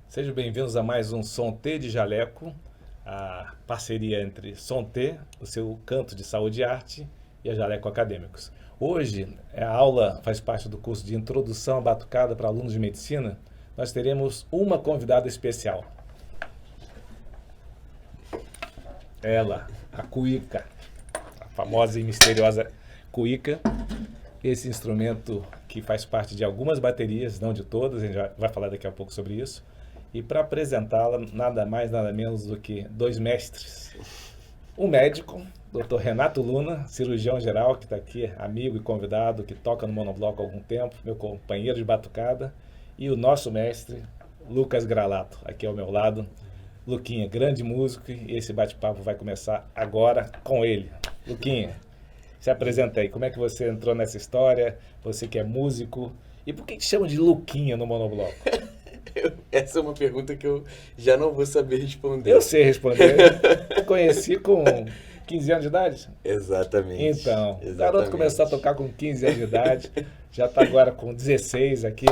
Sejam bem-vindos a mais um Som T de Jaleco, a parceria entre Som T, o seu canto de saúde e arte, e a Jaleco Acadêmicos. Hoje, a aula faz parte do curso de Introdução à Batucada para alunos de medicina. Nós teremos uma convidada especial. Ela, a cuíca, a famosa e misteriosa cuíca. Esse instrumento que faz parte de algumas baterias, não de todas, a gente vai falar daqui a pouco sobre isso. E para apresentá-la, nada mais, nada menos do que dois mestres. Um médico, Dr. Renato Luna, cirurgião geral, que está aqui, amigo e convidado, que toca no monobloco há algum tempo, meu companheiro de batucada. E o nosso mestre, Lucas Gralato, aqui ao meu lado. Luquinha, grande músico, e esse bate-papo vai começar agora com ele. Luquinha, se apresenta aí, como é que você entrou nessa história? Você que é músico, e por que te chamam de Luquinha no monobloco? Essa é uma pergunta que eu já não vou saber responder. Eu sei responder. Eu conheci com 15 anos de idade? Exatamente. Então, o garoto começou a tocar com 15 anos de idade, já está agora com 16 aqui.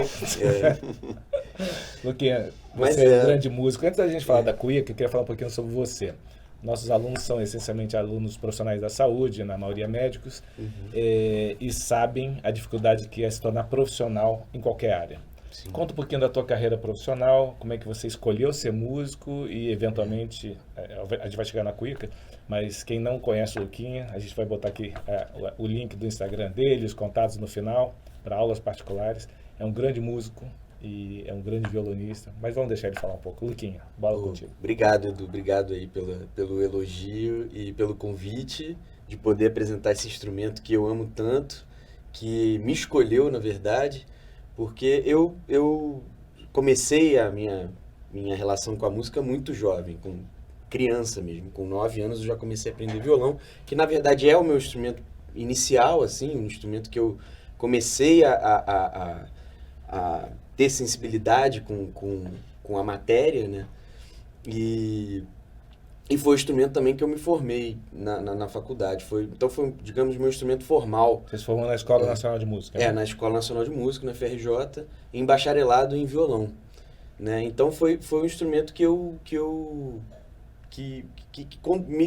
Luquinha, você é um grande músico. Antes da gente falar da cuíca, eu queria falar um pouquinho sobre você. Nossos alunos são essencialmente alunos profissionais da saúde, na maioria médicos, e sabem a dificuldade que é se tornar profissional em qualquer área. Sim. Conta um pouquinho da tua carreira profissional, como é que você escolheu ser músico e, eventualmente, a gente vai chegar na cuíca, mas quem não conhece o Luquinha, a gente vai botar aqui o link do Instagram dele, os contatos no final, para aulas particulares. É um grande músico e é um grande violonista, mas vamos deixar ele falar um pouco. Luquinha, bola contigo. Obrigado, Edu, obrigado aí pelo elogio e pelo convite de poder apresentar esse instrumento que eu amo tanto, que me escolheu, na verdade. Porque eu comecei a minha relação com a música muito jovem, com criança mesmo. Com 9 anos eu já comecei a aprender violão, que na verdade é o meu instrumento inicial, assim, um instrumento que eu comecei a ter sensibilidade com a matéria, né? E foi o instrumento também que eu me formei na faculdade. Então foi, digamos, meu instrumento formal. Você se formou na Escola Nacional de Música? Né? Na Escola Nacional de Música, na FRJ, em bacharelado em violão. Né? Então foi um instrumento que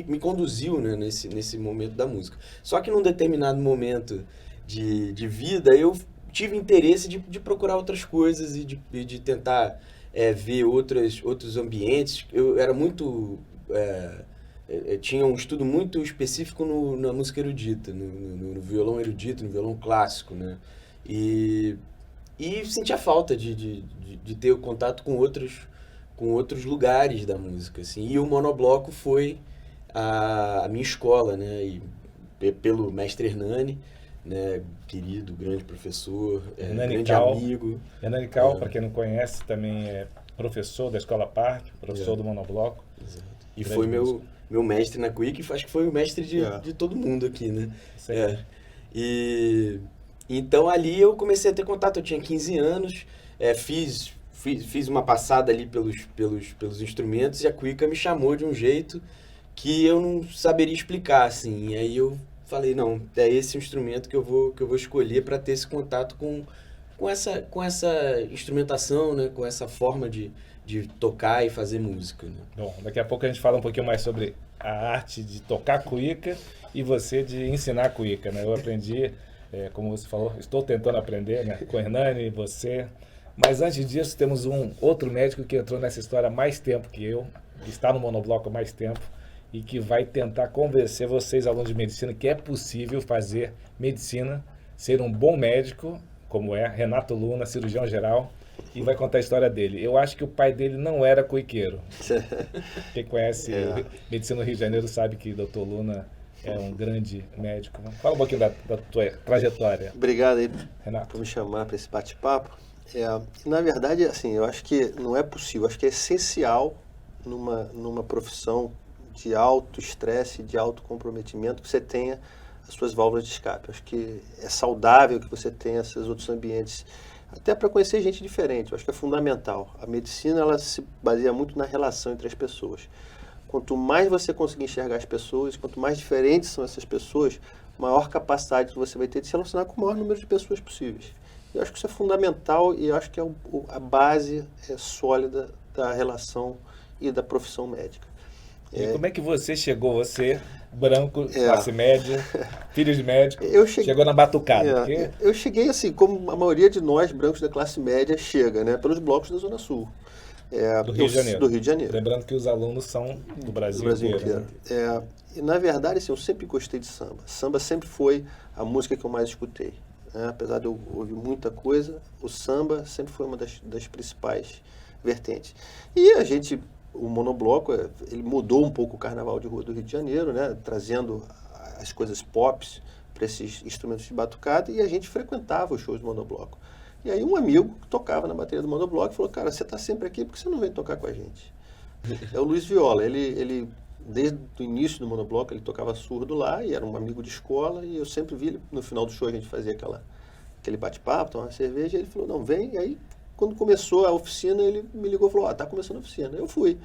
me conduziu, né, nesse momento da música. Só que num determinado momento de vida, eu tive interesse de procurar outras coisas e de tentar ver outros ambientes. Eu era muito... tinha um estudo muito específico na música erudita, no violão erudito, no violão clássico, né? E sentia falta de ter o contato com outros lugares da música, assim. E o monobloco foi a minha escola, né? E pelo mestre Hernani, né? Querido, grande professor, grande amigo. Hernani Cal, para quem não conhece, também é professor da Escola Parque, professor do monobloco. Exato. E foi meu mestre na cuíca, e acho que foi o mestre de todo mundo aqui, né? E então ali eu comecei a ter contato, eu tinha 15 anos, fiz uma passada ali pelos instrumentos, e a cuíca me chamou de um jeito que eu não saberia explicar, assim. E aí eu falei, não, é esse instrumento que eu vou escolher para ter esse contato com essa instrumentação, né? Com essa forma de tocar e fazer música. Né? Bom, daqui a pouco a gente fala um pouquinho mais sobre a arte de tocar cuíca e você de ensinar cuíca, né? Eu aprendi, como você falou, estou tentando aprender, né? Com o Hernani, você. Mas antes disso, temos um outro médico que entrou nessa história há mais tempo que eu, que está no monobloco há mais tempo e que vai tentar convencer vocês, alunos de medicina, que é possível fazer medicina, ser um bom médico, como é Renato Luna, cirurgião geral, e vai contar a história dele. Eu acho que o pai dele não era cuiqueiro. Quem conhece medicina no Rio de Janeiro sabe que o Dr. Luna é um grande médico. Fala um pouquinho da tua trajetória. Obrigado aí, Renato, por me chamar para esse bate-papo. Na verdade, assim, eu acho que não é possível, acho que é essencial numa profissão de alto estresse, de alto comprometimento, que você tenha as suas válvulas de escape. Acho que é saudável que você tenha esses outros ambientes, até para conhecer gente diferente. Eu acho que é fundamental. A medicina, ela se baseia muito na relação entre as pessoas. quanto mais você conseguir enxergar as pessoas, quanto mais diferentes são essas pessoas, maior capacidade você vai ter de se relacionar com o maior número de pessoas possíveis. Eu acho que isso é fundamental e eu acho que é a base sólida da relação e da profissão médica. E como é que você chegou, você, branco, classe média, filho de médico, chegou na batucada? Porque... Eu cheguei assim, como a maioria de nós, brancos da classe média, chega, né, pelos blocos da Zona Sul. Do Rio de Janeiro. Lembrando Lembrando que os alunos são do Brasil inteiro. E, na verdade, assim, eu sempre gostei de samba. Samba sempre foi a música que eu mais escutei. Né? Apesar de eu ouvir muita coisa, o samba sempre foi uma das principais vertentes. E o monobloco, ele mudou um pouco o carnaval de rua do Rio de Janeiro, né? Trazendo as coisas pop para esses instrumentos de batucada, e a gente frequentava os shows do monobloco. E aí um amigo que tocava na bateria do monobloco falou, cara, você está sempre aqui, por que você não vem tocar com a gente? É o Luiz Viola, ele desde o início do monobloco, ele tocava surdo lá, e era um amigo de escola, e eu sempre vi ele, no final do show a gente fazia aquele bate-papo, tomava uma cerveja, e ele falou, não, vem, e aí quando começou a oficina, ele me ligou e falou, tá começando a oficina. Eu fui.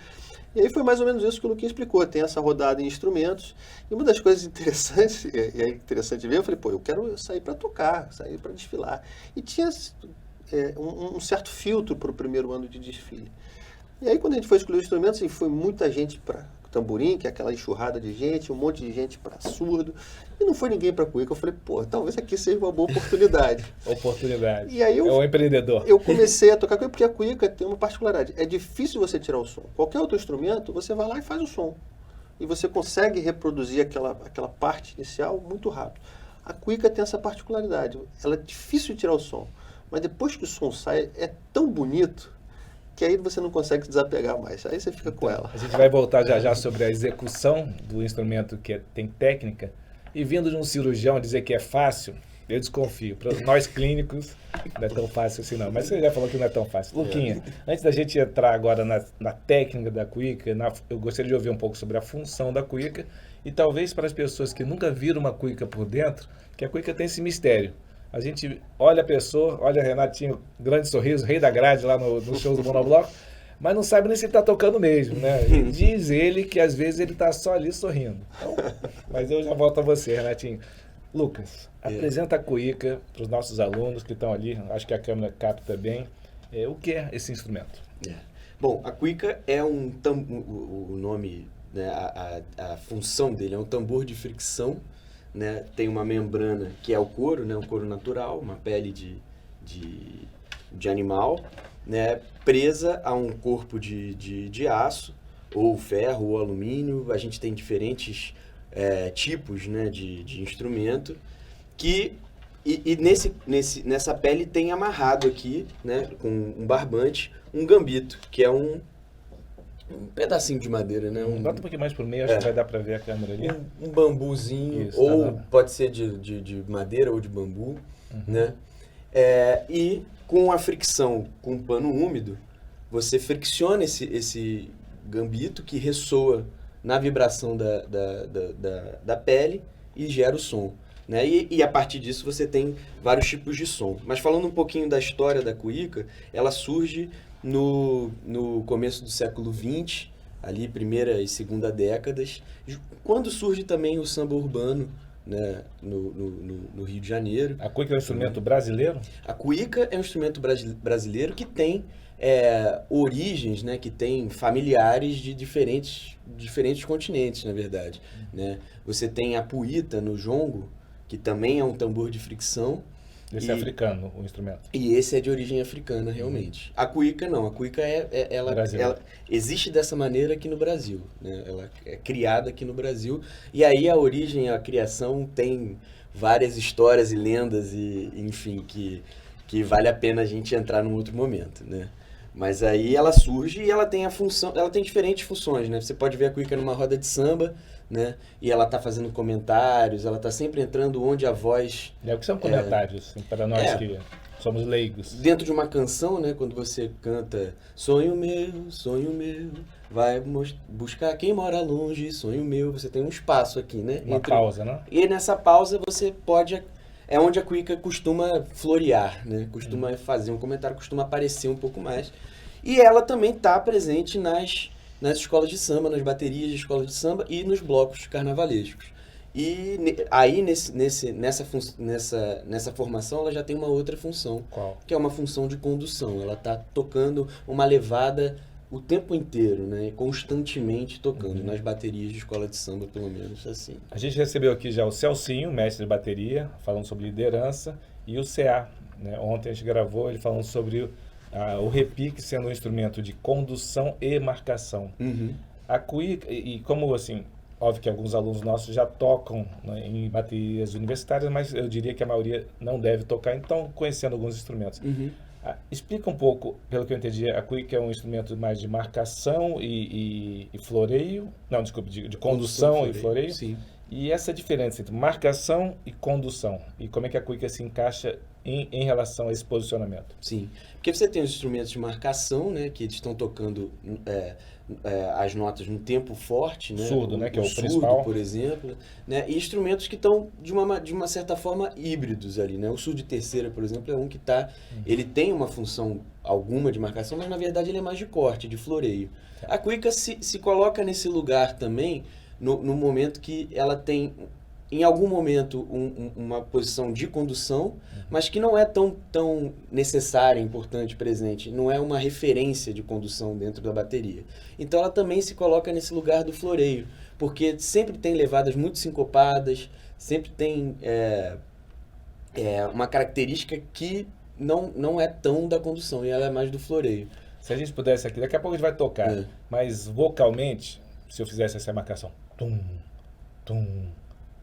E aí foi mais ou menos isso que o Luquinha explicou, tem essa rodada em instrumentos, e uma das coisas interessantes, e é interessante ver, eu falei, eu quero sair para tocar, sair para desfilar. E tinha um certo filtro para o primeiro ano de desfile. E aí quando a gente foi escolher os instrumentos, foi muita gente para tamborim, que é aquela enxurrada de gente, um monte de gente para surdo, e não foi ninguém para cuíca. Eu falei, talvez aqui seja uma boa oportunidade. Oportunidade. E aí é o empreendedor. Eu comecei a tocar cuíca, porque a cuíca tem uma particularidade. É difícil você tirar o som. Qualquer outro instrumento, você vai lá e faz o som. E você consegue reproduzir aquela parte inicial muito rápido. A cuíca tem essa particularidade. Ela é difícil de tirar o som. Mas depois que o som sai, é tão bonito que aí você não consegue se desapegar mais. Aí você fica com ela. A gente vai voltar já sobre a execução do instrumento que tem técnica. E vindo de um cirurgião dizer que é fácil, eu desconfio. Para nós clínicos, não é tão fácil assim não. Mas você já falou que não é tão fácil. Luquinha, antes da gente entrar agora na técnica da cuíca, eu gostaria de ouvir um pouco sobre a função da cuíca. E talvez para as pessoas que nunca viram uma cuíca por dentro, que a cuíca tem esse mistério. A gente olha a pessoa, olha Renatinho, grande sorriso, rei da grade lá no show do Monobloco, mas não sabe nem se ele está tocando mesmo, né? E diz ele que às vezes ele está só ali sorrindo. Então, mas eu já volto a você, Renatinho. Lucas, apresenta a cuíca para os nossos alunos que estão ali, acho que a câmera capta bem. O que é esse instrumento? Bom, a cuíca é o nome, né, a função dele é um tambor de fricção. Né, tem uma membrana que é o couro, né, um couro natural, uma pele de animal, né, presa a um corpo de aço, ou ferro, ou alumínio. A gente tem diferentes tipos, né, de instrumento, nessa pele tem amarrado aqui, né, com um barbante, um gambito, que é um pedacinho de madeira, né? Bota um pouquinho mais por meio, acho que vai dar para ver a câmera ali. Um bambuzinho, isso, ou pode ser de madeira ou de bambu, né? E com a fricção com um pano úmido, você fricciona esse gambito que ressoa na vibração da pele e gera o som. Né? E a partir disso você tem vários tipos de som. Mas falando um pouquinho da história da cuíca, ela surge no começo do século XX, ali primeira e segunda décadas, quando surge também o samba urbano, né, no Rio de Janeiro. A cuíca é um instrumento brasileiro? A cuíca é um instrumento brasileiro que tem origens, né, que tem familiares de diferentes continentes, na verdade. Né? Você tem a puíta no jongo, que também é um tambor de fricção. Esse é africano, o instrumento. E esse é de origem africana, realmente. A cuíca não. A cuíca ela existe dessa maneira aqui no Brasil. Né? Ela é criada aqui no Brasil. E aí a origem, a criação tem várias histórias e lendas, e enfim, que vale a pena a gente entrar num outro momento, né? Mas aí ela surge e ela tem a função, ela tem diferentes funções, né? Você pode ver a cuíca numa roda de samba, né? E ela está fazendo comentários, ela está sempre entrando onde a voz... O que são comentários, para nós que somos leigos? Dentro de uma canção, né? Quando você canta sonho meu, vai buscar quem mora longe, sonho meu, você tem um espaço aqui, né? Uma pausa, né? E nessa pausa você pode... É onde a cuíca costuma florear, né? Costuma fazer um comentário, costuma aparecer um pouco mais. E ela também está presente nas nas escolas de samba, nas baterias de escola de samba e nos blocos carnavalescos. E aí, nessa formação, ela já tem uma outra função, Qual? que é uma função de condução. Ela está tocando uma levada o tempo inteiro, né? Constantemente tocando, nas baterias de escola de samba, pelo menos assim. A gente recebeu aqui já o Celcinho, mestre de bateria, falando sobre liderança, e o CA, né? Ontem a gente gravou ele falando sobre o repique sendo um instrumento de condução e marcação. A cuíca, e como assim, óbvio que alguns alunos nossos já tocam, né, em baterias universitárias, mas eu diria que a maioria não deve tocar, então conhecendo alguns instrumentos. Explica um pouco, pelo que eu entendi, a cuíca é um instrumento mais de marcação e floreio, não, desculpe, de condução e floreio. Sim. E essa diferença entre marcação e condução, e como é que a cuíca se encaixa em relação a esse posicionamento? Sim, porque você tem os instrumentos de marcação, né, que estão tocando as notas no tempo forte, né, Surdo, né, que é o surdo, principal. por exemplo, né, e instrumentos que estão de uma certa forma híbridos ali, né, o surdo de terceira, por exemplo, é um que ele tem uma função alguma de marcação, mas na verdade ele é mais de corte, de floreio. A cuíca se coloca nesse lugar também no momento que ela tem, em algum momento, uma posição de condução, mas que não é tão necessária, importante, presente. Não é uma referência de condução dentro da bateria. Então ela também se coloca nesse lugar do floreio, porque sempre tem levadas muito sincopadas, sempre tem uma característica que não é tão da condução, e ela é mais do floreio. Se a gente pudesse aqui, daqui a pouco a gente vai tocar, mas vocalmente, se eu fizesse essa marcação, tum, tum,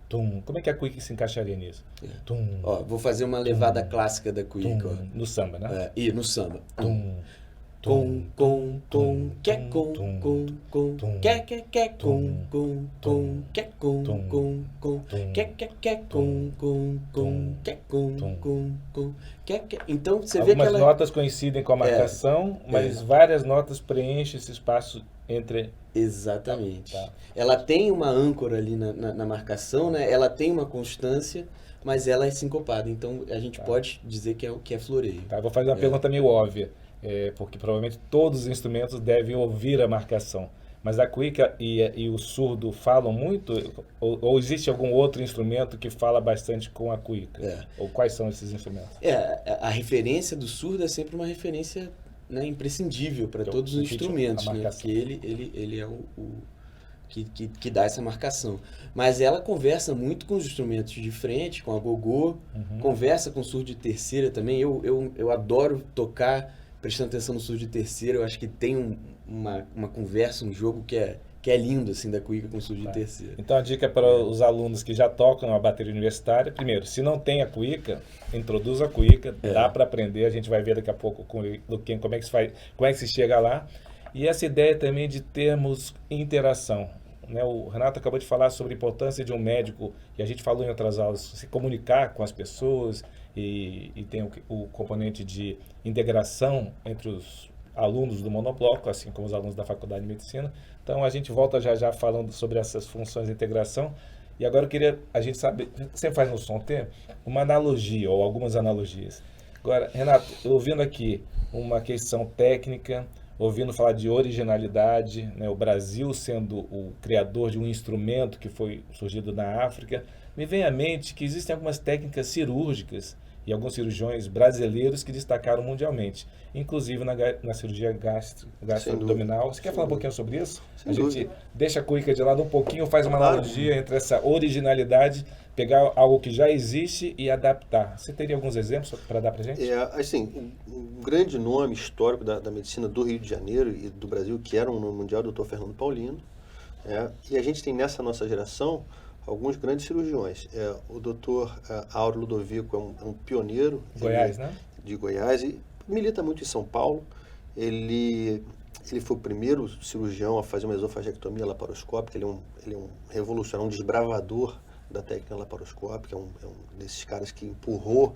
tum, como é que a cuíca se encaixaria nisso? Tum, Ó, vou fazer uma levada clássica da cuíca. tum, no samba, né? E no samba. Tum, Que então você vê que algumas ela notas coincidem com a marcação, mas várias notas preenchem esse espaço entre... Exatamente. Tá. Ela tem uma âncora ali na marcação, né? Ela tem uma constância, mas ela é sincopada. Então a gente pode dizer que é floreio. Tá, vou fazer uma pergunta meio óbvia, porque provavelmente todos os instrumentos devem ouvir a marcação. Mas a cuíca e o surdo falam muito? Ou existe algum outro instrumento que fala bastante com a cuíca? Ou quais são esses instrumentos? A referência do surdo é sempre uma referência, né, imprescindível para todos os instrumentos, né? Porque ele é o que dá essa marcação. Mas ela conversa muito com os instrumentos de frente, com a gogô, conversa com o surdo de terceira também. Eu adoro tocar prestando atenção no surdo de terceira. Eu acho que tem uma conversa, um jogo que é lindo, assim, da cuíca com o surdo de terceira. Então a dica para os alunos que já tocam a bateria universitária, primeiro, se não tem a cuíca, introduza a cuíca, dá para aprender, a gente vai ver daqui a pouco com o Luquinha como é que se faz, como é que se chega lá. E essa ideia também de termos interação, né? O Renato acabou de falar sobre a importância de um médico, e a gente falou em outras aulas, se comunicar com as pessoas, e tem o componente de integração entre os alunos do monobloco, assim como os alunos da Faculdade de Medicina. Então a gente volta já falando sobre essas funções de integração. E agora eu queria, a gente sabe, sempre faz no som ter uma analogia, ou algumas analogias. Agora, Renato, ouvindo aqui uma questão técnica, ouvindo falar de originalidade, né, o Brasil sendo o criador de um instrumento que foi surgido na África, me vem à mente que existem algumas técnicas cirúrgicas e alguns cirurgiões brasileiros que destacaram mundialmente, inclusive na cirurgia gastroabdominal. Você quer falar um pouquinho sobre isso? A gente deixa a cuíca de lado um pouquinho, faz uma analogia entre essa originalidade, pegar algo que já existe e adaptar. Você teria alguns exemplos para dar para a gente? Assim, um grande nome histórico da medicina do Rio de Janeiro e do Brasil, que era um nome mundial, o Dr. Fernando Paulino. E a gente tem nessa nossa geração alguns grandes cirurgiões. O Dr. Áureo Ludovico é um pioneiro. Goiás, né? De Goiás, e milita muito em São Paulo. Ele foi o primeiro cirurgião a fazer uma esofagectomia laparoscópica. Ele é um revolucionário, um desbravador da técnica laparoscópica, é um desses caras que empurrou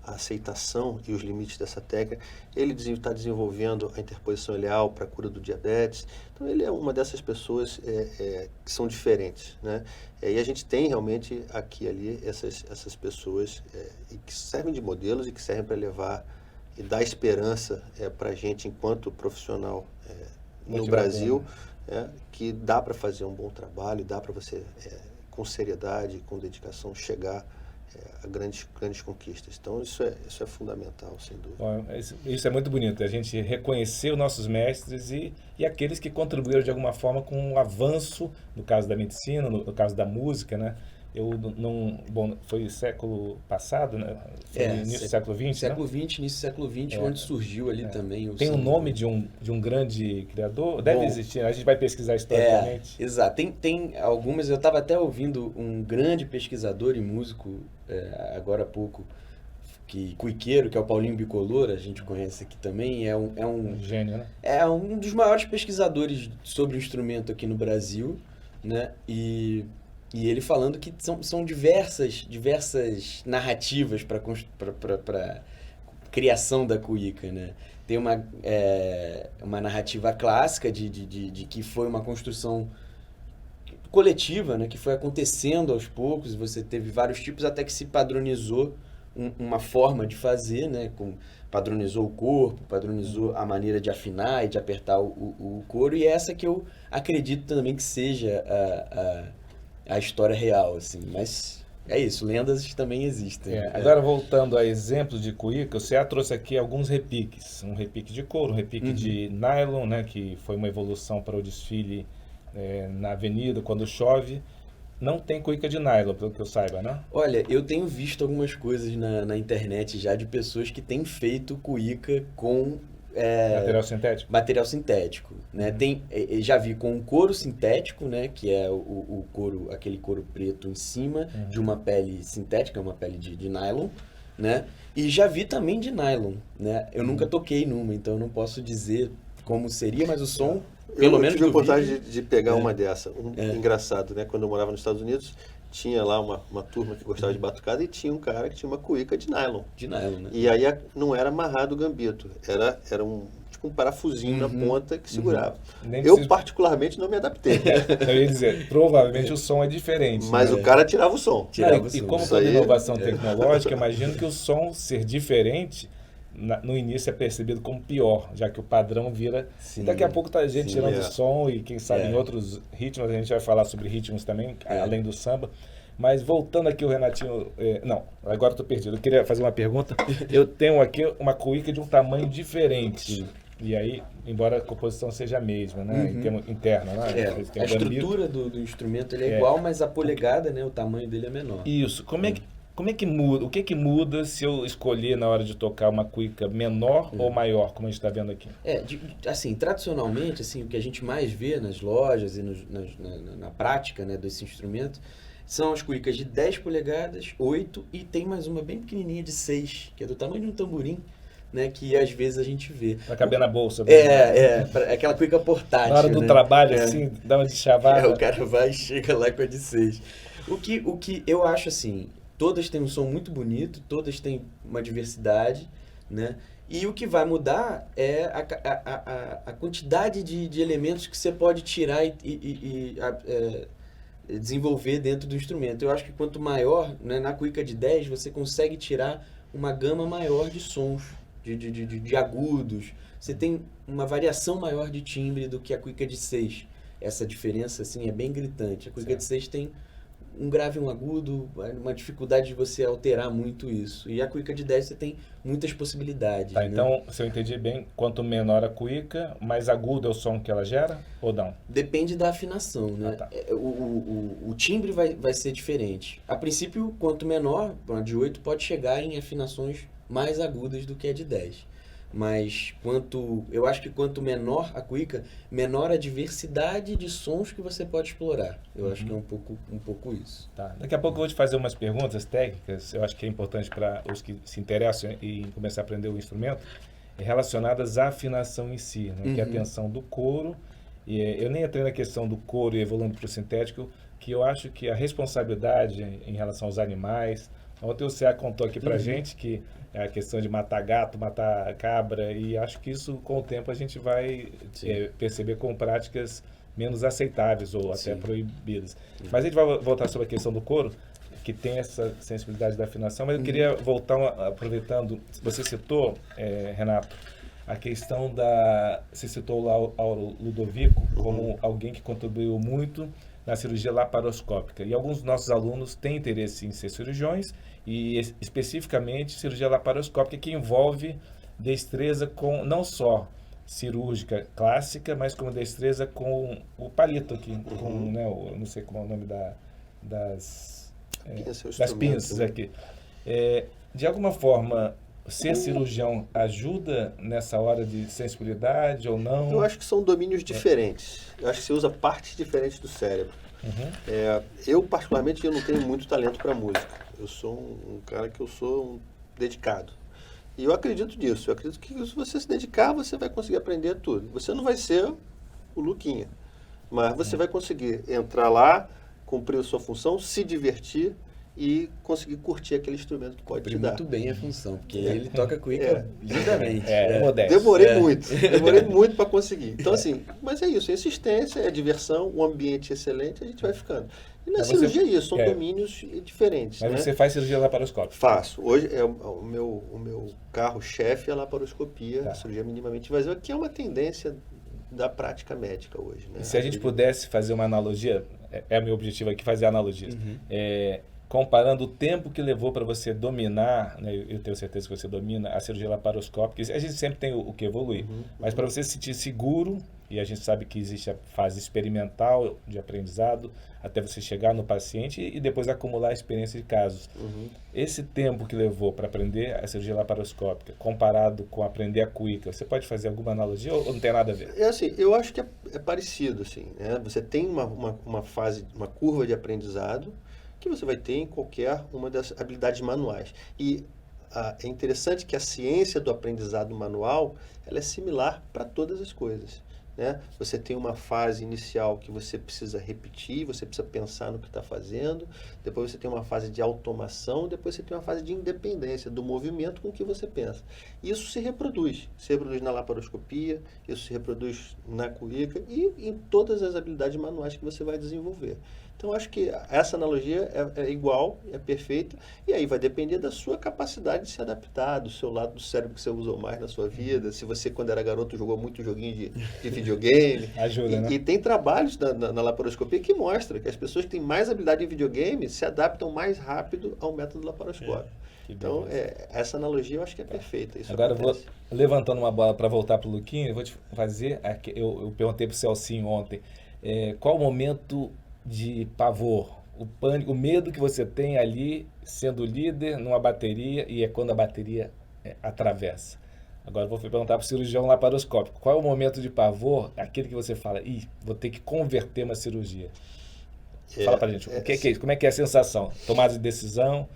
a aceitação e os limites dessa técnica. Ele está desenvolvendo a interposição ileal para a cura do diabetes. Então ele é uma dessas pessoas que são diferentes, né? E a gente tem realmente aqui e ali essas pessoas que servem de modelos e que servem para levar e dar esperança para a gente enquanto profissional no Brasil, que dá para fazer um bom trabalho, dá para você, com seriedade, com dedicação, chegar a grandes conquistas. Então, isso é fundamental, sem dúvida. Bom, isso é muito bonito, a gente reconhecer os nossos mestres e aqueles que contribuíram de alguma forma com o avanço, no caso da medicina, no caso da música, né? Foi século passado, né? Foi início do século XX, Século XX, início do século XX, onde surgiu ali também. Tem o nome de um grande criador? Deve existir, a gente vai pesquisar historicamente. Exato. Tem algumas, eu estava até ouvindo um grande pesquisador e músico, agora há pouco, cuiqueiro, que é o Paulinho Bicolor, a gente conhece aqui também, é um gênio, né? É um dos maiores pesquisadores sobre o instrumento aqui no Brasil, né? E ele falando que são diversas narrativas para criação da cuíca, né? Tem uma narrativa clássica de que foi uma construção coletiva, né? Que foi acontecendo aos poucos, você teve vários tipos até que se padronizou uma forma de fazer, né? Padronizou o corpo, padronizou a maneira de afinar e de apertar o couro, e essa que eu acredito também que seja a história real, assim, mas é isso, lendas também existem. Agora, voltando a exemplos de cuíca, você já trouxe aqui alguns repiques, um repique de couro, um repique de nylon, né, que foi uma evolução para o desfile na avenida, quando chove. Não tem cuíca de nylon, pelo que eu saiba, né? Olha, eu tenho visto algumas coisas na internet já de pessoas que têm feito cuíca com material sintético? Material sintético, né? Já vi com couro sintético, né? Que é o couro, aquele couro preto em cima de uma pele sintética, uma pele de nylon, né? E já vi também de nylon, né? Eu nunca toquei numa, então eu não posso dizer como seria, mas o som, pelo menos tive a oportunidade vídeo, de pegar uma dessa. Engraçado, né? Quando eu morava nos Estados Unidos, tinha lá uma turma que gostava de batucada e tinha um cara que tinha uma cuíca de nylon. De nylon, né? E aí não era amarrado o gambito, era tipo um parafusinho na ponta que segurava. Eu particularmente não me adaptei. Eu ia dizer, provavelmente o som é diferente. Mas o cara tirava o som. E como toda inovação tecnológica, imagino que o som ser diferente no início é percebido como pior, já que o padrão vira... Sim, daqui a pouco tá a gente tirando o som e quem sabe em outros ritmos, a gente vai falar sobre ritmos também, além do samba. Mas voltando aqui o Renatinho... não, agora estou perdido. Eu queria fazer uma pergunta. Eu tenho aqui uma cuíca de um tamanho diferente. Sim. E aí, embora a composição seja a mesma, né? Em termos interno, né? A estrutura do instrumento ele é igual, mas a polegada, né? O tamanho dele é menor. Isso. Como é que muda? O que muda se eu escolher na hora de tocar uma cuíca menor ou maior, como a gente está vendo aqui? Assim, tradicionalmente, assim, o que a gente mais vê nas lojas e na prática, né, desse instrumento são as cuícas de 10 polegadas, 8 e tem mais uma bem pequenininha de 6, que é do tamanho de um tamborim, né, que às vezes a gente vê. Vai caber na bolsa. Aquela cuíca portátil. Na hora do trabalho, assim, dá uma de chavada. O cara vai e chega lá com a de 6. O que eu acho assim, todas têm um som muito bonito, todas têm uma diversidade, né? E o que vai mudar é a quantidade de elementos que você pode tirar e desenvolver dentro do instrumento. Eu acho que quanto maior, né, na cuíca de 10, você consegue tirar uma gama maior de sons, de agudos. Você tem uma variação maior de timbre do que a cuíca de 6. Essa diferença assim, é bem gritante. A cuíca de 6 tem um grave e um agudo, uma dificuldade de você alterar muito isso. E a cuíca de 10 você tem muitas possibilidades. Tá, né? então, se eu entendi bem, quanto menor a cuíca, mais agudo é o som que ela gera ou não? Depende da afinação, né? Tá. O timbre vai ser diferente. A princípio, quanto menor, a de 8 pode chegar em afinações mais agudas do que a de 10. Mas eu acho que quanto menor a cuíca, menor a diversidade de sons que você pode explorar. Eu acho que é um pouco isso. Tá. Daqui a pouco eu vou te fazer umas perguntas técnicas, eu acho que é importante para os que se interessam em começar a aprender o instrumento, relacionadas à afinação em si, né? Que é a tensão do couro. E eu nem entrei na questão do couro e evoluindo para o sintético, que eu acho que a responsabilidade em relação aos animais... Ontem o CA contou aqui pra gente que é a questão de matar gato, matar cabra, e acho que isso, com o tempo, a gente vai perceber como práticas menos aceitáveis ou até proibidas. Mas a gente vai voltar sobre a questão do couro, que tem essa sensibilidade da afinação, mas eu queria voltar, aproveitando, você citou, Renato, a questão da... Você citou lá o Ludovico como alguém que contribuiu muito na cirurgia laparoscópica. E alguns dos nossos alunos têm interesse em ser cirurgiões e especificamente cirurgia laparoscópica, que envolve destreza com não só cirúrgica clássica, mas com destreza com o palito aqui, com, né, não sei como é o nome das pinças aqui. De alguma forma, ser cirurgião ajuda nessa hora de sensibilidade ou não? Eu acho que são domínios diferentes. Eu acho que você usa partes diferentes do cérebro. Eu, particularmente, eu não tenho muito talento para música. Eu sou um cara que eu sou dedicado. E eu acredito nisso. Eu acredito que se você se dedicar, você vai conseguir aprender tudo. Você não vai ser o Luquinha, mas você vai conseguir entrar lá, cumprir a sua função, se divertir e conseguir curtir aquele instrumento que pode te dar. Muito bem a função, porque ele toca cuíca lindamente. Demorei muito para conseguir. Então, assim, mas é isso, é insistência, é diversão, um ambiente excelente, a gente vai ficando. E na cirurgia é isso, são domínios diferentes. Mas você faz cirurgia laparoscópica? Faço. Hoje, o meu carro-chefe é a laparoscopia, a cirurgia minimamente invasiva, que é uma tendência da prática médica hoje. Né? Se a gente pudesse fazer uma analogia, é o meu objetivo aqui, fazer analogias. Comparando o tempo que levou para você dominar, né, eu tenho certeza que você domina a cirurgia laparoscópica, a gente sempre tem o que evoluir, mas para você se sentir seguro, e a gente sabe que existe a fase experimental de aprendizado, até você chegar no paciente e depois acumular a experiência de casos. Esse tempo que levou para aprender a cirurgia laparoscópica, comparado com aprender a cuíca, você pode fazer alguma analogia ou não tem nada a ver? Assim, eu acho que é parecido. Assim, né? Você tem uma fase, uma curva de aprendizado, que você vai ter em qualquer uma das habilidades manuais. E é interessante que a ciência do aprendizado manual ela é similar para todas as coisas. Né? Você tem uma fase inicial que você precisa repetir, você precisa pensar no que está fazendo, depois você tem uma fase de automação, depois você tem uma fase de independência do movimento com que você pensa. Isso se reproduz na laparoscopia, isso se reproduz na cuíca e em todas as habilidades manuais que você vai desenvolver. Então, acho que essa analogia é igual, é perfeita, e aí vai depender da sua capacidade de se adaptar, do seu lado do cérebro que você usou mais na sua vida, se você, quando era garoto, jogou muito joguinho de videogame. Ajuda, né? E tem trabalhos na laparoscopia que mostram que as pessoas que têm mais habilidade em videogame se adaptam mais rápido ao método laparoscópico. Então, essa analogia eu acho que é perfeita. Isso agora acontece. Eu vou levantando uma bola para voltar para o Luquinha, eu vou te fazer, eu perguntei para o Celcinho ontem, qual o momento de pavor, o pânico, o medo que você tem ali sendo líder numa bateria e é quando a bateria atravessa. Agora eu vou perguntar para o cirurgião laparoscópico, qual é o momento de pavor, aquele que você fala, vou ter que converter uma cirurgia? Fala para a gente, o que é isso? Como é que é a sensação? Tomada de decisão?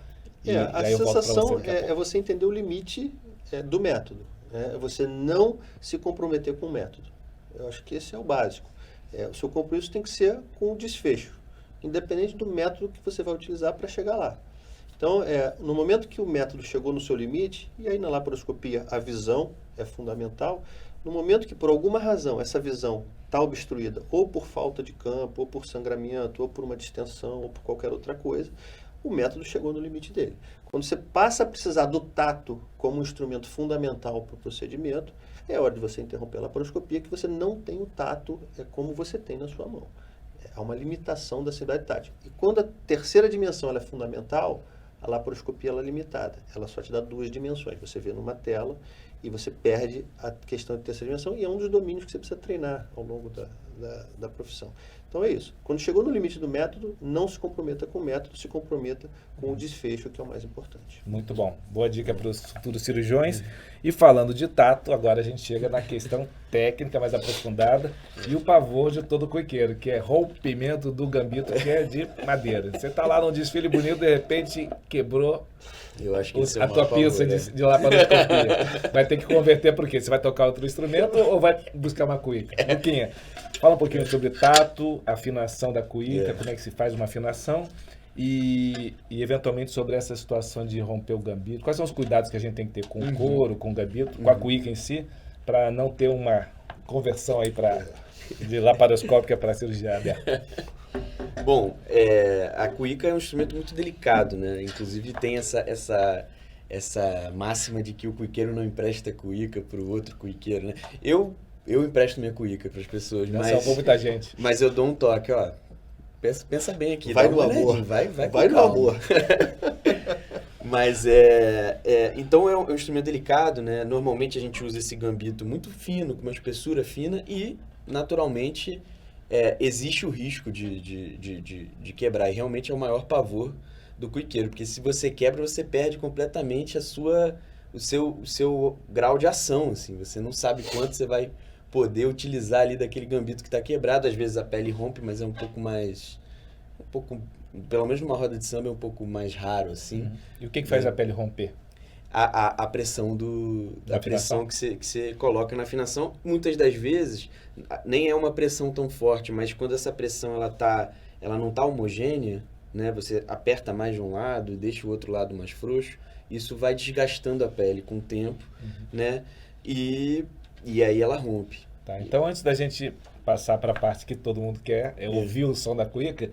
A sensação é você entender o limite do método. É você não se comprometer com o método. Eu acho que esse é o básico. O seu compromisso tem que ser com o desfecho, independente do método que você vai utilizar para chegar lá. Então, no momento que o método chegou no seu limite, e aí na laparoscopia a visão é fundamental, no momento que por alguma razão essa visão está obstruída, ou por falta de campo, ou por sangramento, ou por uma distensão, ou por qualquer outra coisa, o método chegou no limite dele. Quando você passa a precisar do tato como um instrumento fundamental para o procedimento, é hora de você interromper a laparoscopia, que você não tem o tato como você tem na sua mão. Há uma limitação da sensibilidade tátil. E quando a terceira dimensão ela é fundamental, a laparoscopia ela é limitada. Ela só te dá 2 dimensões. Você vê numa tela e você perde a questão de terceira dimensão e é um dos domínios que você precisa treinar ao longo da profissão. Então é isso. Quando chegou no limite do método, não se comprometa com o método, se comprometa com o desfecho, que é o mais importante. Muito bom. Boa dica para os futuros cirurgiões. E falando de tato, agora a gente chega na questão técnica mais aprofundada e o pavor de todo cuiqueiro, que é rompimento do gambito, que é de madeira. Você está lá num desfile bonito, de repente quebrou Eu acho que a tua pinça de laparoscopia. Vai ter que converter por quê? Você vai tocar outro instrumento ou vai buscar uma cuíca? Luquinha, fala um pouquinho sobre tato, afinação da cuíca, como é que se faz uma afinação e eventualmente sobre essa situação de romper o gambito. Quais são os cuidados que a gente tem que ter com o couro, com o gambito, com a cuíca em si, para não ter uma conversão aí de laparoscópica para cirurgia aberta? Bom, a cuíca é um instrumento muito delicado, né? Inclusive tem essa essa máxima de que o cuiqueiro não empresta cuíca pro outro cuiqueiro, né? Eu empresto minha cuíca para as pessoas, Salvou muita gente. mas eu dou um toque, ó. Pensa bem aqui. Vai dá no uma amor. olhadinha, vai Vai com no calma. amor. Mas então é um instrumento delicado, né? Normalmente a gente usa esse gambito muito fino, com uma espessura fina e, naturalmente, existe o risco de quebrar. E realmente é o maior pavor do cuiqueiro, porque se você quebra, você perde completamente o seu grau de ação, assim. Você não sabe quanto você vai poder utilizar ali daquele gambito que está quebrado. Às vezes a pele rompe, mas é um pouco, pelo menos numa roda de samba, é um pouco mais raro, assim. E o que faz a pele romper? A pressão Da a pressão que você coloca na afinação, muitas das vezes nem é uma pressão tão forte, mas quando essa pressão ela não tá homogênea, né? Você aperta mais de um lado e deixa o outro lado mais frouxo, isso vai desgastando a pele com o tempo, né? E aí ela rompe. Tá, então antes da gente passar para a parte que todo mundo quer, ouvir o som da cuíca,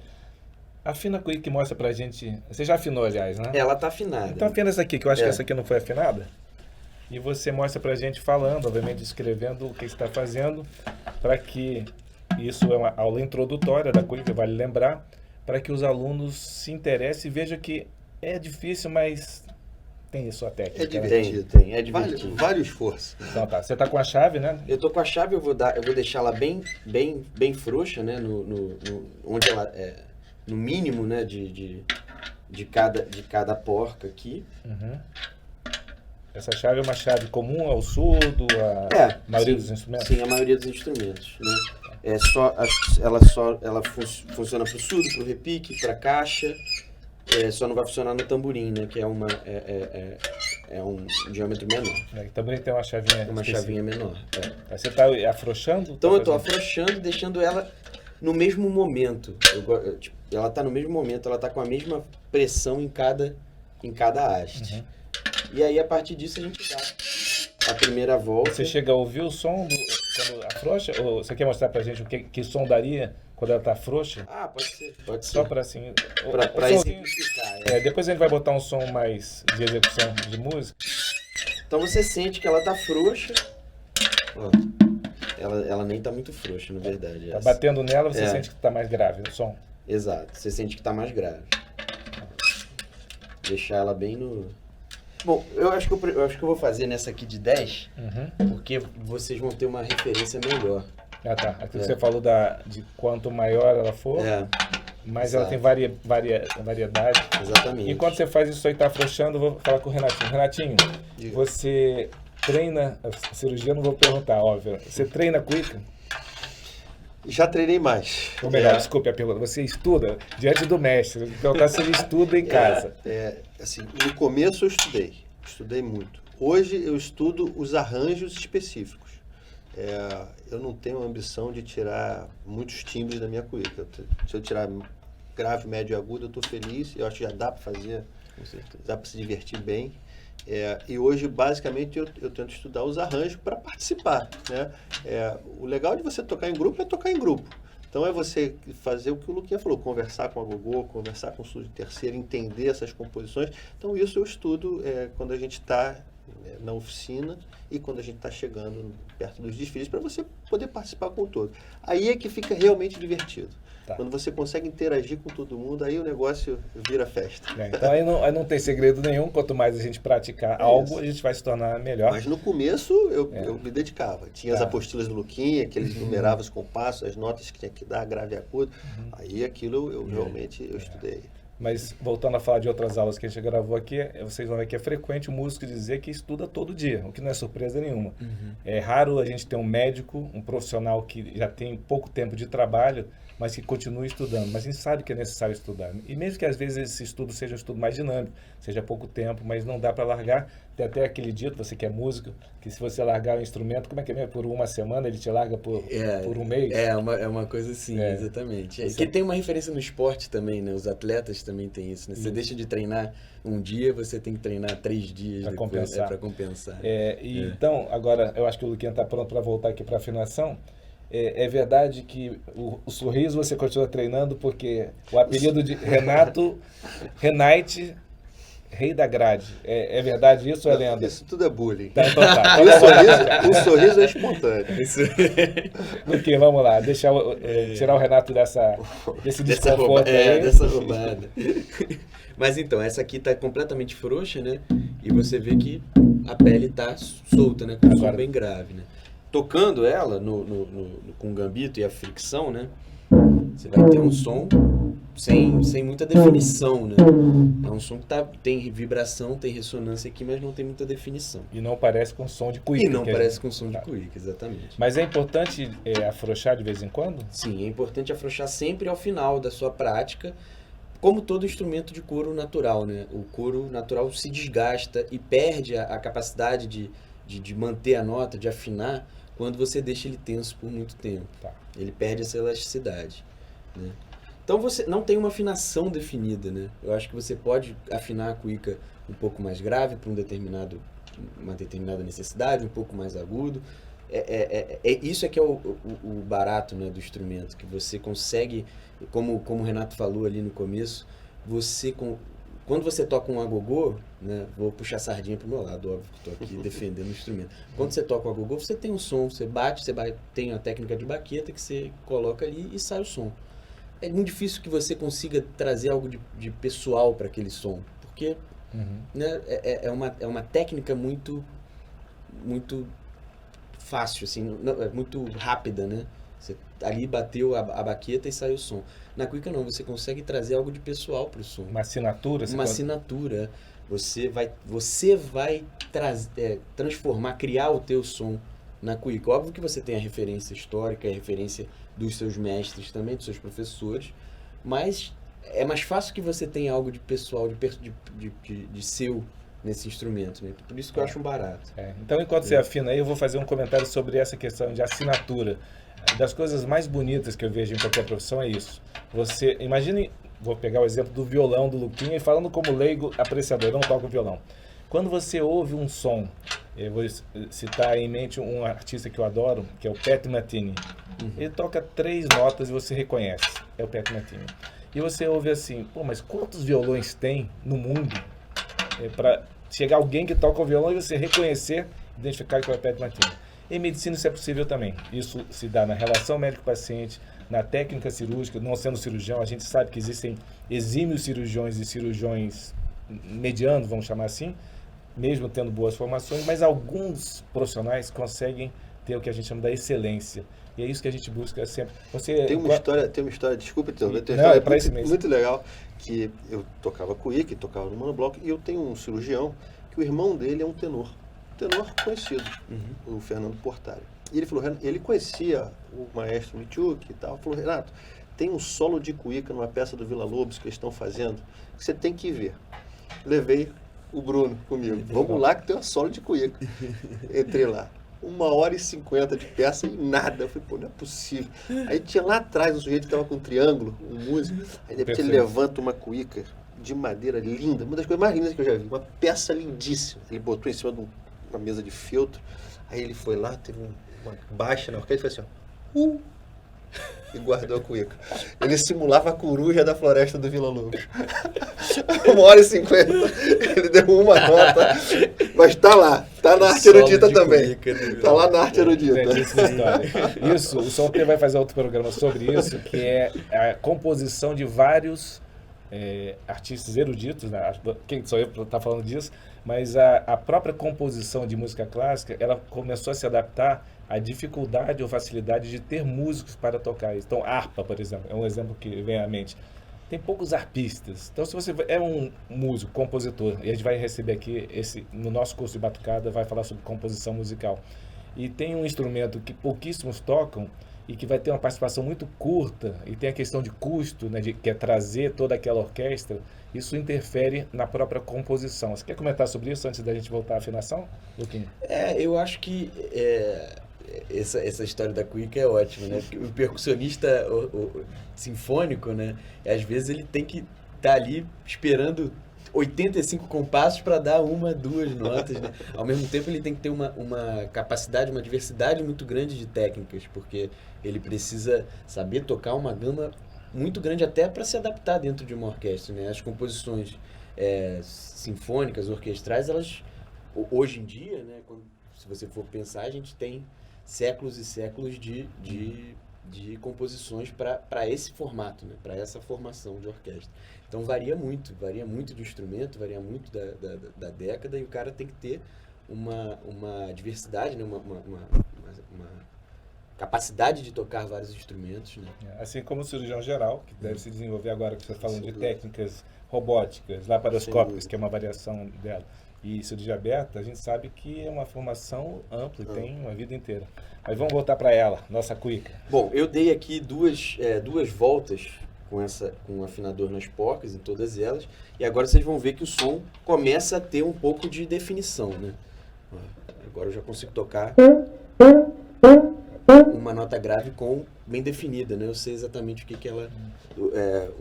afina a cuíca e mostra pra gente. Você já afinou, aliás, né? Ela tá afinada. Então afina essa aqui, que eu acho que essa aqui não foi afinada. E você mostra pra gente falando, obviamente escrevendo o que está fazendo, para que isso é uma aula introdutória da cuíca, vale lembrar, para que os alunos se interessem e vejam que é difícil, mas tem a sua técnica. É divertido. Tem, é divertido. Vale o esforço. Então tá, você tá com a chave, né? Eu tô com a chave, eu vou deixar ela bem frouxa, né? Onde ela no mínimo, né? De cada porca aqui. Uhum. Essa chave é uma chave comum ao surdo, a maioria dos instrumentos? Sim, a maioria dos instrumentos, né? Ela funciona para o surdo, para o repique, para a caixa. Só não vai funcionar no tamborim, né? Que é um diâmetro menor. O tamborim tem uma chavinha Uma específica. chavinha menor. Aí você está afrouxando? Então eu estou afrouxando e deixando ela no mesmo momento. Ela está no mesmo momento, ela está com a mesma pressão em cada haste. Uhum. E aí, a partir disso, a gente dá a primeira volta. Você chega a ouvir o som quando afrouxa? Ou você quer mostrar pra gente que som daria quando ela está frouxa? Ah, pode ser. Só para assim... Para exemplificar. Depois a gente vai botar um som mais de execução de música. Então você sente que ela tá frouxa. Ó, ela nem tá muito frouxa, na verdade. Tá batendo nela, você sente que tá mais grave o som. Exato, você sente que tá mais grave. Deixar ela bem no... Bom, eu acho que eu vou fazer nessa aqui de 10, porque vocês vão ter uma referência melhor. Ah, tá. Aqui você falou de quanto maior ela for, mais ela tem variedade. Exatamente. Enquanto você faz isso aí, tá afrouxando, eu vou falar com o Renatinho. Renatinho, você treina, a cirurgia eu não vou perguntar, óbvio. Você treina cuíca? Já treinei mais. Ou melhor, desculpe a pergunta, você estuda diante do mestre. Vou perguntar se ele estuda em casa. Assim, no começo eu estudei muito. Hoje eu estudo os arranjos específicos. Eu não tenho a ambição de tirar muitos timbres da minha cuíca. Se eu tirar grave, médio e agudo, eu estou feliz. Eu acho que já dá para fazer, dá para se divertir bem. E hoje, basicamente, eu tento estudar os arranjos para participar, né? O legal de você tocar em grupo é tocar em grupo. Então é você fazer o que o Luquinha falou, conversar com a gogô, conversar com o surdo de terceira, entender essas composições. Então isso eu estudo quando a gente está na oficina e quando a gente está chegando perto dos desfiles, para você poder participar com o todo. Aí é que fica realmente divertido. Tá. Quando você consegue interagir com todo mundo, aí o negócio vira festa. Então aí não tem segredo nenhum, quanto mais a gente praticar algo, a gente vai se tornar melhor. Mas no começo eu me dedicava. Tinha as apostilas do Luquinha, que ele numerava os compassos, as notas que tinha que dar, grave e agudo. Aí aquilo eu realmente estudei. Mas voltando a falar de outras aulas que a gente gravou aqui, vocês vão ver que é frequente o músico dizer que estuda todo dia, o que não é surpresa nenhuma. É raro a gente ter um médico, um profissional que já tem pouco tempo de trabalho, mas que continue estudando. Mas a gente sabe que é necessário estudar. E mesmo que às vezes esse estudo seja um estudo mais dinâmico, seja pouco tempo, mas não dá para largar. Tem até aquele dito, você que é músico, que se você largar o instrumento, como é que é mesmo? Por uma semana ele te larga por um mês? É uma coisa assim, exatamente. Que tem uma referência no esporte também, né? Os atletas também têm isso, né? Você deixa de treinar um dia, você tem que treinar 3 dias para depois, compensar. Para compensar. Então, agora, eu acho que o Luquinha está pronto para voltar aqui para a afinação. É verdade que o sorriso você continua treinando porque o apelido de Renate rei da grade. É verdade isso ou é lenda? Isso tudo é bullying. Tá, então tá. O sorriso é espontâneo. Isso. Porque, vamos lá, tirar o Renato desse desconforto aí. Dessa roubada. Mas então, essa aqui tá completamente frouxa, né? E você vê que a pele tá solta, né? Com um som bem grave, né? Tocando ela com o gambito e a fricção, né? Você vai ter um som sem muita definição, né? É um som que tem vibração, tem ressonância aqui, mas não tem muita definição. E não parece com som de cuíca. E não parece com som de cuíca, exatamente. Mas é importante afrouxar de vez em quando? Sim, é importante afrouxar sempre ao final da sua prática, como todo instrumento de couro natural, né? O couro natural se desgasta e perde a capacidade de manter a nota, de afinar, quando você deixa ele tenso por muito tempo. Tá. Ele perde essa elasticidade, né? Então você não tem uma afinação definida, né? Eu acho que você pode afinar a cuíca um pouco mais grave para uma determinada necessidade, um pouco mais agudo. Isso é que é o barato, né, do instrumento, que você consegue, como o Renato falou ali no começo, quando você toca um agogô, né, vou puxar a sardinha para o meu lado, óbvio que estou aqui defendendo o instrumento. Quando você toca o agogô, você tem um som, você tem a técnica de baqueta que você coloca ali e sai o som. É muito difícil que você consiga trazer algo de pessoal para aquele som, porque né, é uma técnica muito fácil, assim, é muito rápida, né? Você ali bateu a baqueta e saiu o som. Na cuíca não, você consegue trazer algo de pessoal para o som. Uma assinatura? Uma assinatura. Você vai transformar, criar o teu som na cuíca. Óbvio que você tem a referência histórica, a referência dos seus mestres também, dos seus professores, mas é mais fácil que você tenha algo de pessoal, de seu nesse instrumento, né? Por isso que eu acho um barato. Então, enquanto você afina aí, eu vou fazer um comentário sobre essa questão de assinatura. Das coisas mais bonitas que eu vejo em qualquer profissão é isso. Você, imagine, vou pegar o exemplo do violão do Luquinha e falando como leigo apreciador, eu não toco violão. Quando você ouve um som, eu vou citar em mente um artista que eu adoro, que é o Pat Metheny. Ele toca 3 notas e você reconhece, é o Pat Metheny. E você ouve assim, pô, mas quantos violões tem no mundo para chegar alguém que toca o violão e você reconhecer, identificar que é o Pat Metheny? Em medicina isso é possível também. Isso se dá na relação médico-paciente, na técnica cirúrgica. Não sendo cirurgião, a gente sabe que existem exímios cirurgiões e cirurgiões medianos, vamos chamar assim, mesmo tendo boas formações, mas alguns profissionais conseguem ter o que a gente chama da excelência. E é isso que a gente busca sempre. Tem uma história, desculpa, tem uma história muito legal, que eu tocava cuíca, tocava no monobloco, e eu tenho um cirurgião que o irmão dele é um tenor conhecido, o Fernando Portari. E ele falou, ele conhecia o maestro Michuk e tal, falou, Renato, tem um solo de cuíca numa peça do Vila Lobos que eles estão fazendo, que você tem que ver. Levei o Bruno comigo, vamos lá que tem um solo de cuíca. Entrei lá, 1h50 de peça e nada. Eu falei, pô, não é possível. Aí tinha lá atrás um sujeito que estava com um triângulo, um músico, aí de repente ele levanta uma cuíca de madeira linda, uma das coisas mais lindas que eu já vi, uma peça lindíssima. Ele botou em cima de uma mesa de feltro, aí ele foi lá, teve uma baixa na orquestra e fez assim, ó, e guardou a cuíca. Ele simulava a coruja da floresta do Vila Lobos. 1h50, ele deu uma nota, mas tá lá, tá na arte erudita também. Tá lá na arte erudita. Isso, o Solter vai fazer outro programa sobre isso, que é a composição de vários artistas eruditos, né? Quem sou eu para estar falando disso, mas a própria composição de música clássica, ela começou a se adaptar à dificuldade ou facilidade de ter músicos para tocar isso. Então, harpa, por exemplo, é um exemplo que vem à mente. Tem poucos harpistas. Então, se você é um músico, compositor, e a gente vai receber aqui, no nosso curso de batucada, vai falar sobre composição musical. E tem um instrumento que pouquíssimos tocam, e que vai ter uma participação muito curta, e tem a questão de custo, né, que é trazer toda aquela orquestra, isso interfere na própria composição. Você quer comentar sobre isso antes da gente voltar à afinação, Luquinha? Eu acho que essa história da cuíca é ótima, né? Porque o percussionista sinfônico, né, às vezes ele tem que estar ali esperando 85 compassos para dar 1, 2 notas, né? Ao mesmo tempo ele tem que ter uma capacidade, uma diversidade muito grande de técnicas, porque ele precisa saber tocar uma gama muito grande até para se adaptar dentro de uma orquestra, né? As composições sinfônicas, orquestrais, elas, hoje em dia, né, se você for pensar, a gente tem séculos e séculos de composições para esse formato, né, para essa formação de orquestra. Então varia muito do instrumento, varia muito da década, e o cara tem que ter uma diversidade, né, uma capacidade de tocar vários instrumentos, né? Assim como o cirurgião geral, que deve se desenvolver agora, que você está falando de técnicas robóticas, laparoscópicas, que é uma variação dela, e cirurgia aberta, a gente sabe que é uma formação ampla, tem uma vida inteira. Mas vamos voltar para ela, nossa cuíca. Bom, eu dei aqui duas voltas com o afinador nas porcas, em todas elas, e agora vocês vão ver que o som começa a ter um pouco de definição, né? Agora eu já consigo tocar uma nota grave bem definida, né? Eu sei exatamente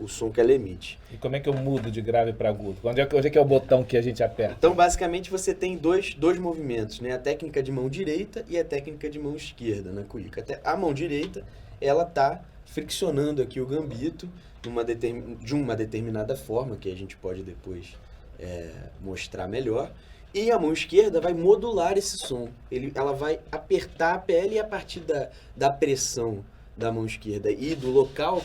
o som que ela emite. E como é que eu mudo de grave para agudo? Onde é que é o botão que a gente aperta? Então, basicamente, você tem dois movimentos, né? A técnica de mão direita e a técnica de mão esquerda na cuíca. A mão direita, ela tá friccionando aqui o gambito de uma determinada forma, que a gente pode depois mostrar melhor. E a mão esquerda vai modular esse som. Ela vai apertar a pele, e a partir da pressão da mão esquerda e do local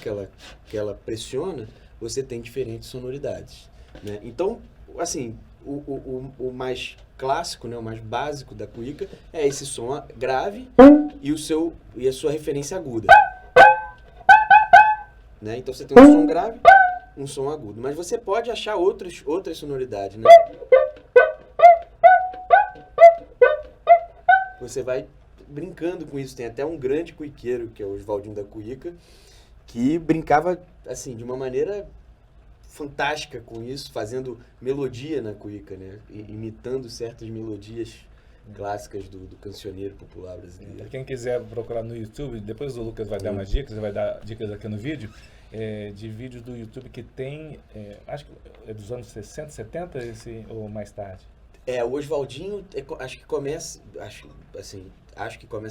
que ela pressiona, você tem diferentes sonoridades, né? Então, assim, o mais clássico, né, o mais básico da cuíca é esse som grave e a sua referência aguda, né? Então você tem um som grave, um som agudo. Mas você pode achar outras sonoridades, né? Você vai brincando com isso. Tem até um grande cuiqueiro, que é o Oswaldinho da Cuíca, que brincava assim de uma maneira fantástica com isso, fazendo melodia na cuíca, né? Imitando certas melodias clássicas do cancioneiro popular brasileiro. Para quem quiser procurar no YouTube, depois o Lucas vai dar umas dicas, vai dar dicas aqui no vídeo, de vídeos do YouTube que tem, acho que é dos anos 60, 70, ou mais tarde. O Oswaldinho, acho que começa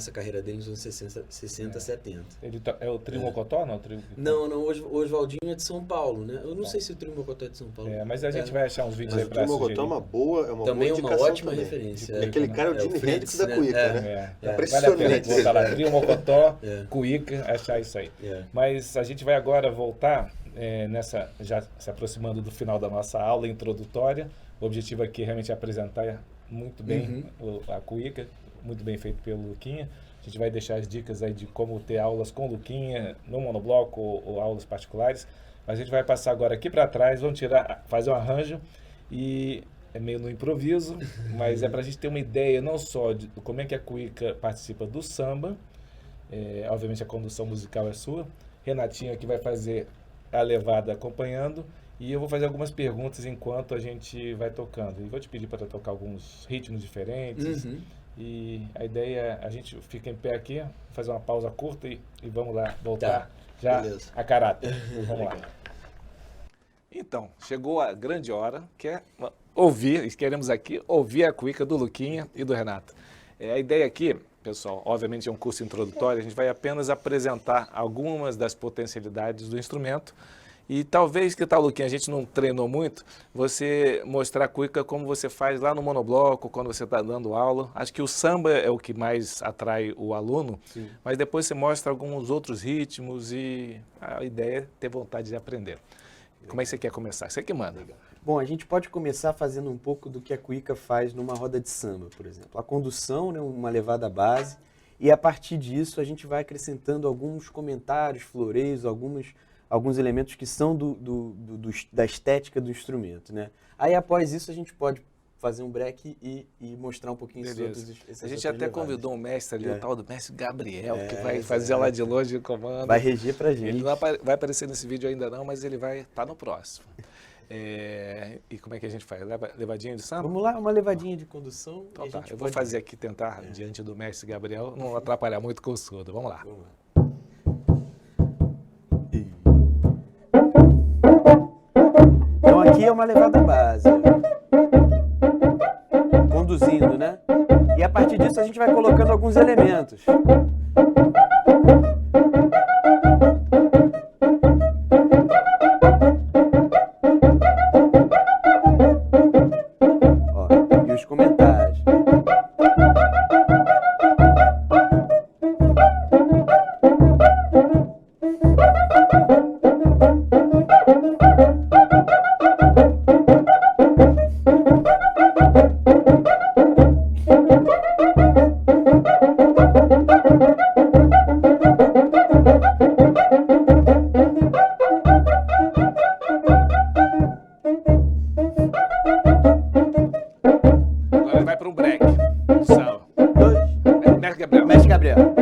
a carreira dele nos anos 60, 70. Ele é o Trio Mocotó, não? Não, o Oswaldinho é de São Paulo, né? Eu não sei se o Trio Mocotó é de São Paulo. Mas a gente vai achar uns vídeos aí pra assistir. O Trio Mocotó é uma também boa é uma ótima também. referência. Aquele cara é o Jimi Hendrix da cuíca, né? Vale a pena botar lá, Trio Mocotó, cuíca, achar isso aí. Mas a gente vai agora voltar, já se aproximando do final da nossa aula introdutória. O objetivo aqui é realmente apresentar muito bem a cuíca, muito bem feito pelo Luquinha. A gente vai deixar as dicas aí de como ter aulas com o Luquinha, no monobloco ou aulas particulares. Mas a gente vai passar agora aqui para trás, vamos fazer um arranjo, e é meio no improviso, mas é para a gente ter uma ideia não só de como é que a cuíca participa do samba, obviamente a condução musical é sua, Renatinho aqui vai fazer a levada acompanhando, e eu vou fazer algumas perguntas enquanto a gente vai tocando. E vou te pedir para tocar alguns ritmos diferentes. E a ideia é a gente fica em pé aqui, fazer uma pausa curta e vamos lá, voltar beleza. A caráter. Vamos lá. Então, chegou a grande hora, que é queremos aqui ouvir a cuíca do Luquinha e do Renato. A ideia aqui, pessoal, obviamente é um curso introdutório, a gente vai apenas apresentar algumas das potencialidades do instrumento. E talvez, que tal, Luquinha, a gente não treinou muito, você mostrar a cuíca como você faz lá no monobloco, quando você está dando aula. Acho que o samba é o que mais atrai o aluno, mas depois você mostra alguns outros ritmos e a ideia é ter vontade de aprender. Como é que você quer começar? Você que manda. Bom, a gente pode começar fazendo um pouco do que a cuíca faz numa roda de samba, por exemplo. A condução, né, uma levada base, e a partir disso a gente vai acrescentando alguns comentários, floreios, alguns elementos que são da estética do instrumento, né? Aí, após isso, a gente pode fazer um break e mostrar um pouquinho esses outros. A gente até convidou um mestre ali, o tal do mestre Gabriel, que vai fazer lá de longe o comando. Vai reger pra gente. Ele não vai aparecer nesse vídeo ainda não, mas ele vai estar no próximo. E como é que a gente faz? Levadinha de samba? Vamos lá, uma levadinha de condução. Então tá, eu vou fazer aqui, tentar, diante do mestre Gabriel, não atrapalhar muito com o surdo. Vamos lá. Vamos lá. Então aqui é uma levada base, conduzindo, né? E a partir disso a gente vai colocando alguns elementos. Agora vai para um break. Samba. 2, Mestre Gabriel. Mestre Gabriel.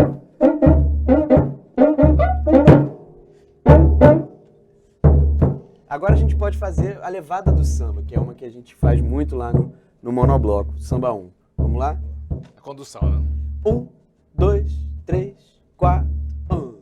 Agora a gente pode fazer a levada do samba, que é uma que a gente faz muito lá no monobloco, samba 1. Vamos lá? A condução, né? 1, 2, 3, 4, 1.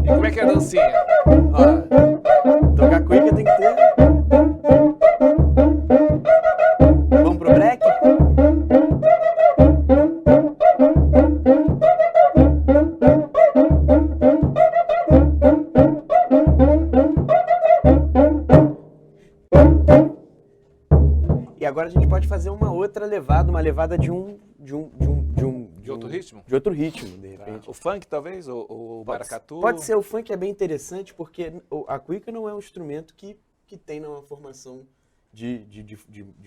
E como é que é a dancinha? Ó, tocar cuíca tem que ter. Vamos pro break? E agora a gente pode fazer uma outra levada, uma levada de outro ritmo? De outro ritmo, de Tá. repente. O funk, talvez? Ou o maracatu? Pode ser, o funk é bem interessante porque a cuíca não é um instrumento que tem numa formação de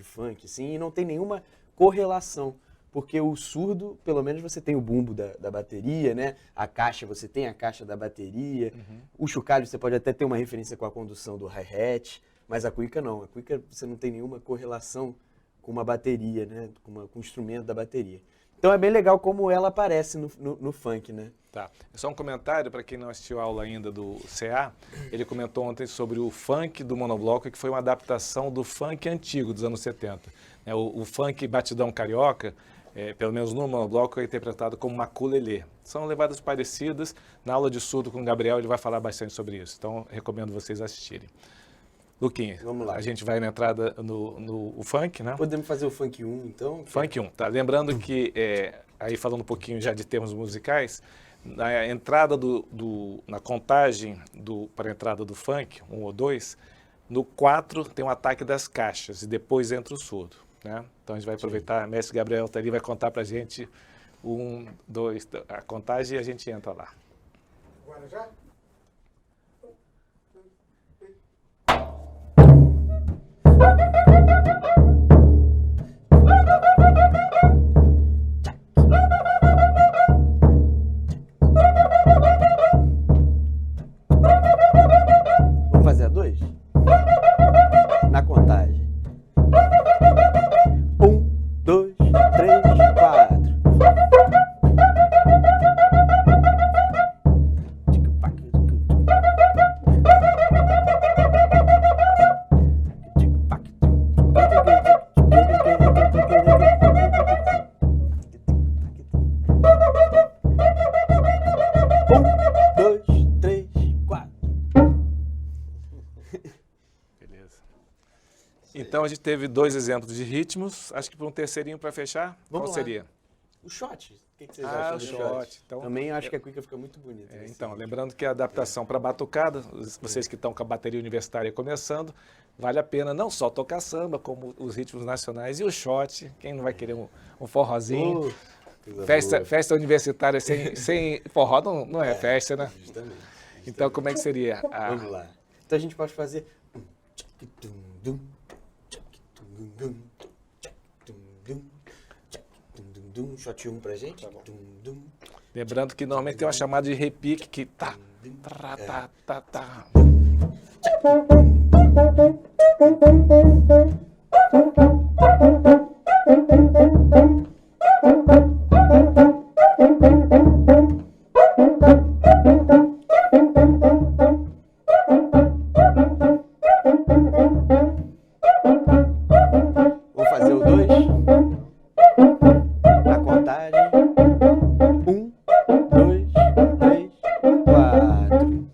funk, assim, e não tem nenhuma correlação. Porque o surdo, pelo menos você tem o bumbo da bateria, né? A caixa, você tem a caixa da bateria. O chocalho, você pode até ter uma referência com a condução do hi-hat, mas a cuíca não. A cuíca você não tem nenhuma correlação com uma bateria, né? Com o instrumento da bateria. Então é bem legal como ela aparece no funk, né? Tá. Só um comentário para quem não assistiu a aula ainda do CA. Ele comentou ontem sobre o funk do monobloco, que foi uma adaptação do funk antigo dos anos 70. O funk batidão carioca, pelo menos no monobloco, é interpretado como maculelê. São levadas parecidas. Na aula de surdo com o Gabriel ele vai falar bastante sobre isso. Então recomendo vocês assistirem. Luquinha, Vamos lá. a gente vai na entrada no funk, né? Podemos fazer o funk 1, então? Funk 1, tá? Lembrando que, aí falando um pouquinho já de termos musicais, na entrada na contagem para a entrada do funk, 1 ou 2, no 4 tem um ataque das caixas e depois entra o surdo, né? Então a gente vai aproveitar, mestre Gabriel tá ali, vai contar pra gente 1, 2, a contagem e a gente entra lá. Agora já? Vamos fazer a 2? Na contagem. 1, 2, 3, 4. Beleza. Então a gente teve 2 exemplos de ritmos, acho que para um terceirinho para fechar, Vamos qual lá. seria? O shot. O que vocês Ah, acham o do shot. Então, Também acho que a cuíca fica muito bonita. Então, lembrando que a adaptação para batucada, vocês que estão com a bateria universitária começando, vale a pena não só tocar samba, como os ritmos nacionais e o shot. Quem não vai querer um forrozinho? Festa universitária sem forró não é festa, né? Justamente. Então, como é que seria? Vamos lá. Então a gente pode fazer. Shot 1 pra gente. Lembrando que normalmente tem uma chamada de repique que tá, tá. Vou fazer o 2. Na contagem. 1, 2, 3, 4.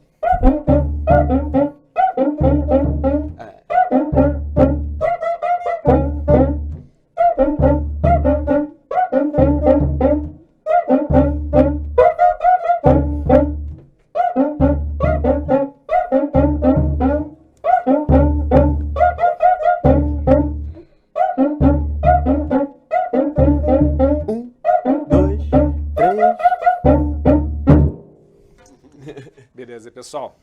pessoal,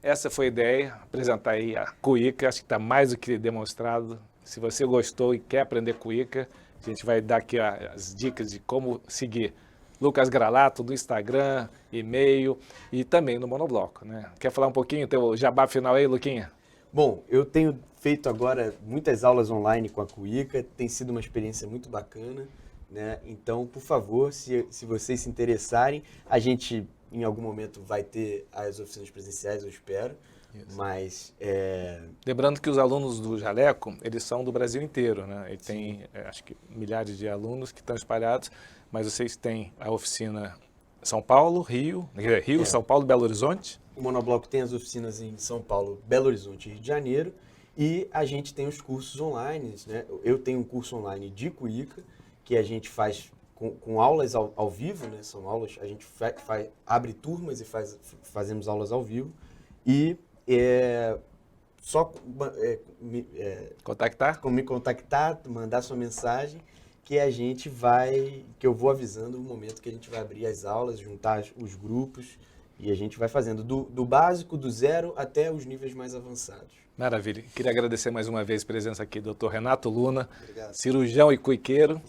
essa foi a ideia, apresentar aí a cuíca, acho que está mais do que demonstrado. Se você gostou e quer aprender cuíca, a gente vai dar aqui as dicas de como seguir Lucas Gralato no Instagram, e-mail e também no Monobloco, né? Quer falar um pouquinho, teu jabá final aí, Luquinha? Bom, eu tenho feito agora muitas aulas online com a cuíca, tem sido uma experiência muito bacana, né? Então, por favor, se vocês se interessarem, a gente em algum momento vai ter as oficinas presenciais, eu espero. Isso. Mas lembrando que os alunos do Jaleco, eles são do Brasil inteiro, né? Ele tem, acho que milhares de alunos que estão espalhados, mas vocês têm a oficina São Paulo, Rio, São Paulo, Belo Horizonte. O Monobloco tem as oficinas em São Paulo, Belo Horizonte e Rio de Janeiro, e a gente tem os cursos online, né? Eu tenho um curso online de cuíca, que a gente faz com aulas ao vivo, né? São aulas, a gente abre turmas e fazemos aulas ao vivo, e só me contactar, mandar sua mensagem, que eu vou avisando o momento que a gente vai abrir as aulas, juntar os grupos, e a gente vai fazendo do básico, do 0 até os níveis mais avançados. Maravilha. Queria agradecer mais uma vez a presença aqui do Dr. Renato Luna, Obrigado. Cirurgião e cuiqueiro,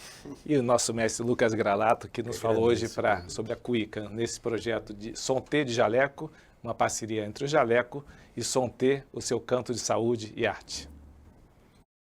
e o nosso mestre Lucas Gralato, que nos falou hoje sobre a cuíca, nesse projeto de Sonté de Jaleco, uma parceria entre o Jaleco e Sonté, o seu canto de saúde e arte.